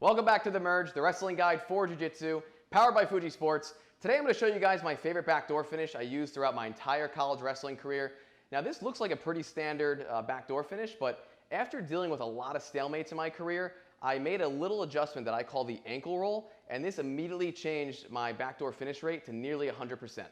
Welcome back to The Merge, the wrestling guide for Jiu-Jitsu, powered by Fuji Sports. Today I'm going to show you guys my favorite backdoor finish I used throughout my entire college wrestling career. Now this looks like a pretty standard backdoor finish, but after dealing with a lot of stalemates in my career, I made a little adjustment that I call the ankle roll, and this immediately changed my backdoor finish rate to nearly 100%.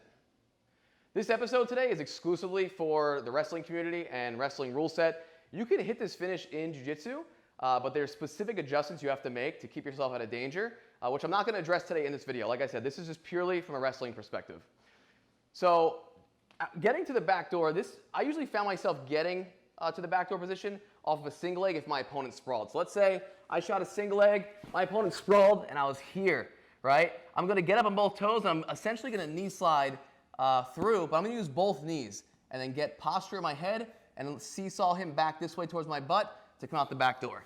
This episode today is exclusively for the wrestling community and wrestling rule set. You can hit this finish in Jiu-Jitsu, but there's specific adjustments you have to make to keep yourself out of danger, which I'm not going to address today in this video. Like I said, this is just purely from a wrestling perspective. So getting to the backdoor, I usually found myself getting to the backdoor position off of a single leg if my opponent sprawled. So let's say I shot a single leg, my opponent sprawled, and I was here, right? I'm going to get up on both toes, and I'm essentially going to knee slide through, but I'm going to use both knees and then get posture in my head and seesaw him back this way towards my butt to come out the back door.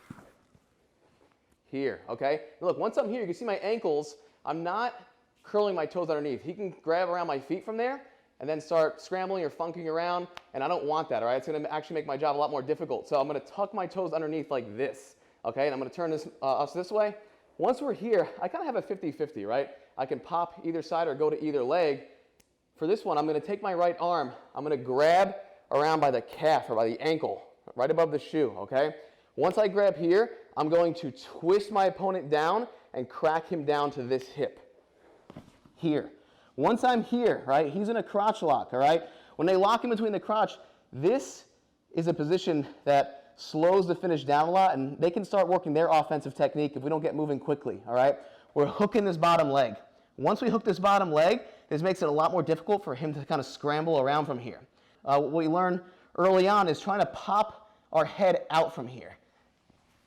Here, okay? Look, once I'm here, you can see my ankles. I'm not curling my toes underneath. He can grab around my feet from there and then start scrambling or funking around, and I don't want that, all right? It's gonna actually make my job a lot more difficult. So I'm gonna tuck my toes underneath like this, okay? And I'm gonna turn us this way. Once we're here, I kind of have a 50-50, right? I can pop either side or go to either leg. For this one, I'm gonna take my right arm, I'm gonna grab around by the calf or by the ankle, right above the shoe, okay? Once I grab here, I'm going to twist my opponent down and crack him down to this hip. Here. Once I'm here, right, he's in a crotch lock, all right? When they lock in between the crotch, this is a position that slows the finish down a lot, and they can start working their offensive technique if we don't get moving quickly, all right? We're hooking this bottom leg. Once we hook this bottom leg, this makes it a lot more difficult for him to kind of scramble around from here. What we learned early on is trying to pop our head out from here.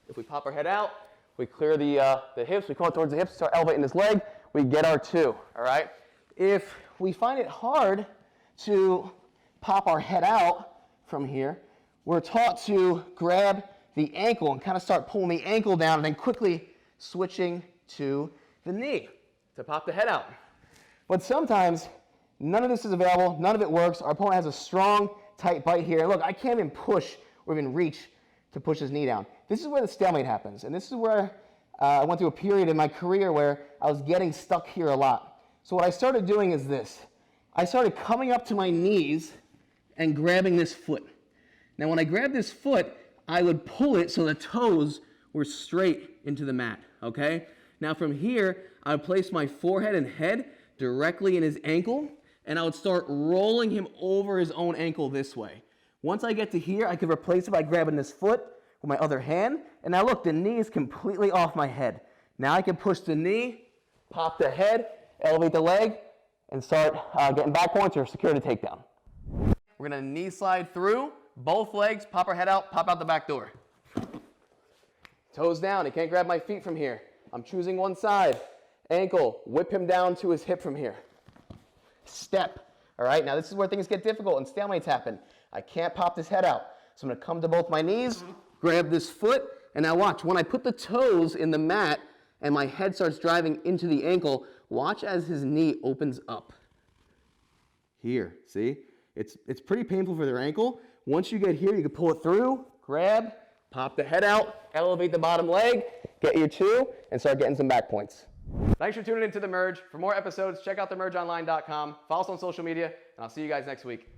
If we pop our head out, we clear the hips, we come out towards the hips, start elevating this leg, we get our two, all right? If we find it hard to pop our head out from here, we're taught to grab the ankle and kind of start pulling the ankle down and then quickly switching to the knee to pop the head out. But sometimes none of this is available, none of it works. Our opponent has a strong, tight bite here. Look, I can't even push or even reach to push his knee down. This is where the stalemate happens, and this is where I went through a period in my career where I was getting stuck here a lot. So what I started doing is this. I started coming up to my knees and grabbing this foot. Now when I grabbed this foot, I would pull it so the toes were straight into the mat, okay? Now from here, I would place my forehead and head directly in his ankle, and I would start rolling him over his own ankle this way. Once I get to here, I could replace it by grabbing this foot with my other hand, and now look, the knee is completely off my head. Now I can push the knee, pop the head, elevate the leg, and start getting back points or secure the takedown. We're gonna knee slide through, both legs, pop our head out, pop out the back door. Toes down, he can't grab my feet from here. I'm choosing one side. Ankle, whip him down to his hip from here. Step, all right? Now this is where things get difficult and stalemates happen. I can't pop this head out. So I'm gonna come to both my knees, grab this foot, and now watch. When I put the toes in the mat and my head starts driving into the ankle, watch as his knee opens up. Here, see? It's pretty painful for their ankle. Once you get here, you can pull it through, grab, pop the head out, elevate the bottom leg, get your two, and start getting some back points. Thanks for tuning into The Merge. For more episodes, check out themergeonline.com. Follow us on social media, and I'll see you guys next week.